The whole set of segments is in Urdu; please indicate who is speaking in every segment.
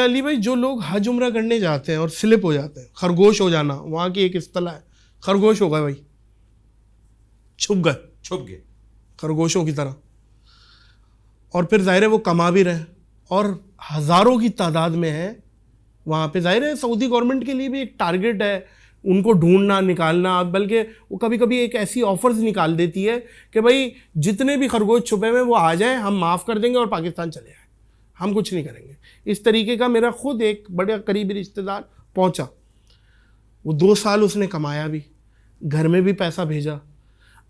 Speaker 1: علی بھائی جو لوگ حج عمرہ کرنے جاتے ہیں اور سلپ ہو جاتے ہیں، خرگوش ہو جانا، وہاں کی ایک اصطلاح ہے، خرگوش ہو گئے بھائی، چھپ گئے خرگوشوں کی طرح، اور پھر ظاہر ہے وہ کما بھی رہے اور ہزاروں کی تعداد میں ہے وہاں پہ. ظاہر ہے سعودی گورنمنٹ کے لیے بھی ایک ٹارگٹ ہے ان کو ڈھونڈنا نکالنا، بلکہ وہ کبھی کبھی ایک ایسی آفرز نکال دیتی ہے کہ بھائی جتنے بھی خرگوش چھپے ہوئے وہ آ جائیں، ہم معاف کر دیں گے اور پاکستان چلے آئیں، ہم کچھ نہیں کریں گے. اس طریقے کا میرا خود ایک بڑے قریبی رشتہ دار پہنچا، وہ 2 سال اس نے کمایا بھی، گھر میں بھی پیسہ بھیجا.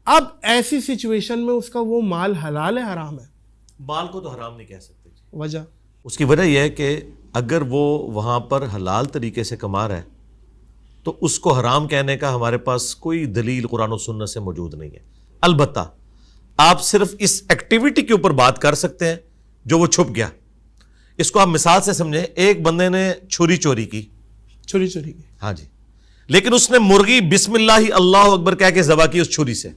Speaker 1: اب ایسی سچویشن میں اس کا وہ مال حلال ہے حرام ہے؟
Speaker 2: مال کو تو حرام نہیں کہہ سکتے.
Speaker 1: وجہ
Speaker 2: اس کی وجہ یہ ہے کہ اگر وہ وہاں پر حلال طریقے سے کما رہا ہے تو اس کو حرام کہنے کا ہمارے پاس کوئی دلیل قرآن و سنت سے موجود نہیں ہے. البتہ آپ صرف اس ایکٹیویٹی کے اوپر بات کر سکتے ہیں جو وہ چھپ گیا. اس کو آپ مثال سے سمجھیں، ایک بندے نے چھری چوری کی، ہاں جی، لیکن اس نے مرغی بسم اللہ اللہ اکبر کہہ کے ذبح کی اس چھری سے.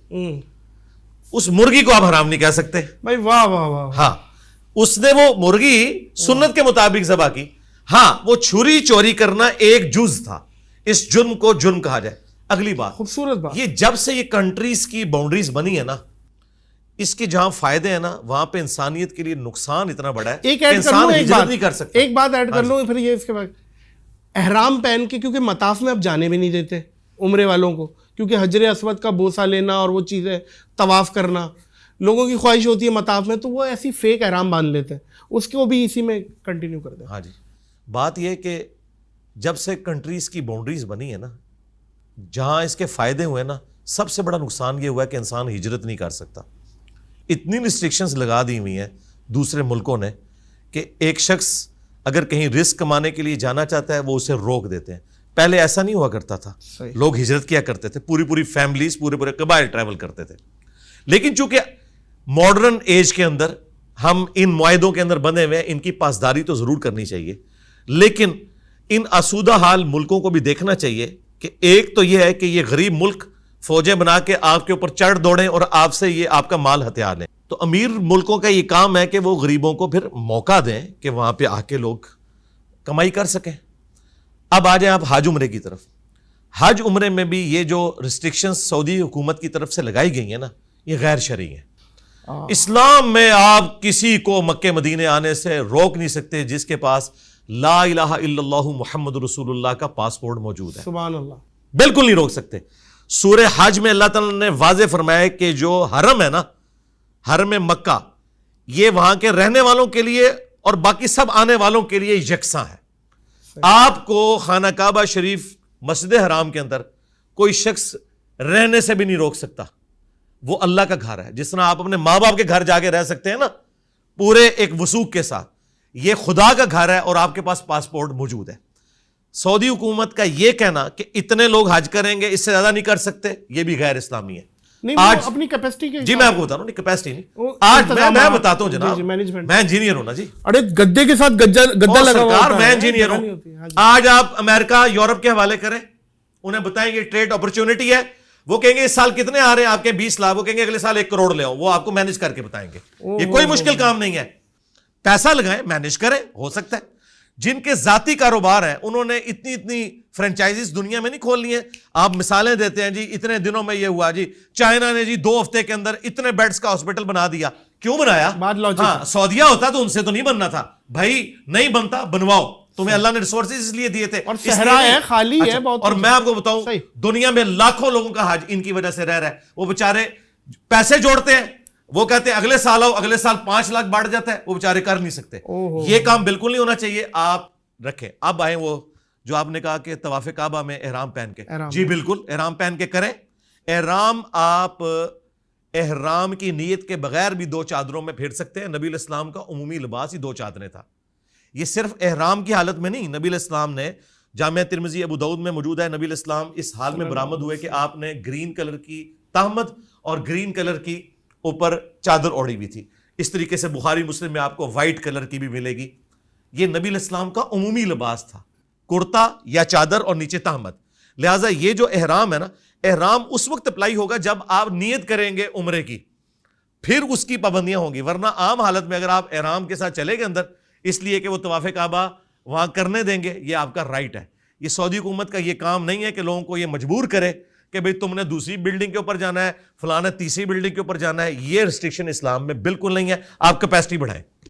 Speaker 2: اس مرغی کو آپ حرام نہیں کہہ سکتے
Speaker 1: بھائی. واہ واہ واہ.
Speaker 2: ہاں، اس نے وہ مرغی سنت کے مطابق ذبح کی. ہاں، وہ چھری چوری کرنا ایک جز تھا، اس جرم کو جرم کہا جائے. اگلی بات،
Speaker 1: خوبصورت بات،
Speaker 2: یہ جب سے یہ کنٹریز کی باؤنڈریز بنی ہے نا، اس کی جہاں فائدے ہیں نا وہاں پہ انسانیت کے لیے نقصان اتنا بڑا ہے کہ انسان ہجرت نہیں کر سکتا.
Speaker 1: ایک بات ایڈ کر لوں پھر یہ اس کے بعد احرام پہن کے، کیونکہ مطاف میں اب جانے بھی نہیں دیتے عمرے والوں کو، کیونکہ حجر اسود کا بوسہ لینا اور وہ چیزیں طواف کرنا لوگوں کی خواہش ہوتی ہے مطاف میں، تو وہ ایسی فیک احرام باندھ لیتے ہیں، اس کو بھی اسی میں کنٹینیو کر دیں.
Speaker 2: ہاں جی، بات یہ کہ جب سے کنٹریز کی باؤنڈریز بنی ہے نا، جہاں اس کے فائدے ہوئے نا، سب سے بڑا نقصان یہ ہوا ہے کہ انسان ہجرت نہیں کر سکتا. اتنی ریسٹرکشنز لگا دی ہوئی ہیں دوسرے ملکوں نے کہ ایک شخص اگر کہیں رزق کمانے کے لیے جانا چاہتا ہے وہ اسے روک دیتے ہیں. پہلے ایسا نہیں ہوا کرتا تھا، لوگ ہجرت کیا کرتے تھے، پوری فیملیز، پورے قبائل ٹریول کرتے تھے. لیکن چونکہ ماڈرن ایج کے اندر ہم ان معاہدوں کے اندر بندھے ہوئے ہیں، ان کی پاسداری تو ضرور کرنی چاہیے، لیکن ان آسودہ حال ملکوں کو بھی دیکھنا چاہیے کہ ایک تو یہ ہے کہ یہ غریب ملک فوجیں بنا کے آپ کے اوپر چڑھ دوڑیں اور آپ سے یہ آپ کا مال ہتھیار لیں. تو امیر ملکوں کا یہ کام ہے کہ وہ غریبوں کو پھر موقع دیں کہ وہاں پہ آ کے لوگ کمائی کر سکیں. اب آ جائیں آپ حج عمرے کی طرف. حج عمرے میں بھی یہ جو ریسٹرکشنز سعودی حکومت کی طرف سے لگائی گئی ہیں نا، یہ غیر شرعی ہیں. اسلام میں آپ کسی کو مکہ مدینے آنے سے روک نہیں سکتے جس کے پاس لا الہ الا اللہ محمد رسول اللہ کا پاسپورٹ موجود ہے.
Speaker 1: سبحان اللہ.
Speaker 2: بالکل نہیں روک سکتے. سورہ حج میں اللہ تعالیٰ نے واضح فرمایا کہ جو حرم ہے نا، حرم مکہ، یہ وہاں کے رہنے والوں کے لیے اور باقی سب آنے والوں کے لیے یکساں ہے. آپ کو خانہ کعبہ شریف مسجد حرام کے اندر کوئی شخص رہنے سے بھی نہیں روک سکتا. وہ اللہ کا گھر ہے. جس طرح آپ اپنے ماں باپ کے گھر جا کے رہ سکتے ہیں نا پورے ایک وثوق کے ساتھ، یہ خدا کا گھر ہے اور آپ کے پاس پاسپورٹ موجود ہے. سعودی حکومت کا یہ کہنا کہ اتنے لوگ حج کریں گے، اس سے زیادہ نہیں کر سکتے، یہ بھی غیر اسلامی ہے.
Speaker 1: آج اپنی کیپیسٹی کے،
Speaker 2: جی میں آپ کو بتا رہا ہوں، کیپیسٹی نہیں، آج میں بتاتا ہوں جناب، میں انجینئر ہوں نا جی.
Speaker 1: ارے گدے کے ساتھ گدا لگا ہوا
Speaker 2: سرکار، میں انجینئر ہوں. آج آپ امریکہ یورپ کے حوالے کریں، انہیں بتائیں گے ٹریڈ اپرچونٹی ہے، وہ کہیں گے اس سال کتنے آ رہے ہیں آپ کے 20 لاکھ، وہ کہیں گے اگلے سال 1 کروڑ لے آؤ، وہ آپ کو مینج کر کے بتائیں گے. یہ کوئی مشکل کام نہیں ہے، پیسہ لگائیں، مینج کریں، ہو سکتا ہے. جن کے ذاتی کاروبار ہیں انہوں نے اتنی فرنچائزز دنیا میں نہیں کھولنی ہیں. آپ مثالیں دیتے ہیں جی، اتنے دنوں میں یہ ہوا جی، چائنا نے جی 2 ہفتے کے اندر اتنے بیڈز کا ہاسپٹل بنا دیا. کیوں بنایا؟ ہاں، سعودیہ ہوتا تو ان سے تو نہیں بننا تھا بھائی، نہیں بنتا بنواؤ، تمہیں اللہ نے ریسورسز اس لیے دیے تھے،
Speaker 1: اور صحرا ہے، خالی ہے بہت.
Speaker 2: اور میں آپ کو بتاؤں دنیا میں لاکھوں لوگوں کا حج ان کی وجہ سے رہ رہا ہے. وہ بیچارے پیسے جوڑتے ہیں، وہ کہتے ہیں اگلے سال آؤ، اگلے سال 5 لاکھ بڑھ جاتا ہے، وہ بیچارے کر نہیں سکتے. یہ کام بالکل نہیں ہونا چاہیے، آپ رکھیں. اب آئیں وہ جو آپ نے کہا کہ طواف کعبہ میں احرام پہن کے، جی بالکل احرام پہن کے کریں. احرام آپ احرام کی نیت کے بغیر بھی 2 چادروں میں پھر سکتے ہیں. نبی علیہ السلام کا عمومی لباس ہی 2 چادریں تھا. یہ صرف احرام کی حالت میں نہیں، نبی علیہ السلام نے جامعہ ترمذی ابو داؤد میں موجود ہے، نبی علیہ السلام اس حال میں برآمد ہوئے کہ آپ نے گرین کلر کی تہمت اور گرین کلر کی اوپر چادر اوڑھی ہوئی تھی. اس طریقے سے بخاری مسلم میں آپ کو وائٹ کلر کی بھی ملے گی. یہ نبی علیہ السلام کا عمومی لباس تھا، کرتا یا چادر اور نیچے تہمت. لہٰذا یہ جو احرام ہے نا، احرام اس وقت اپلائی ہوگا جب آپ نیت کریں گے عمرے کی، پھر اس کی پابندیاں ہوں گی. ورنہ عام حالت میں اگر آپ احرام کے ساتھ چلے گئے اندر، اس لیے کہ وہ طواف کعبہ وہاں کرنے دیں گے, یہ آپ کا رائٹ ہے. یہ سعودی حکومت کا یہ کام نہیں ہے کہ لوگوں کو یہ مجبور کرے کہ بھئی تم نے دوسری بلڈنگ کے اوپر جانا ہے, فلاں نے تیسری بلڈنگ کے اوپر جانا ہے. یہ ریسٹرکشن اسلام میں بالکل نہیں ہے. آپ کیپیسٹی بڑھائیں.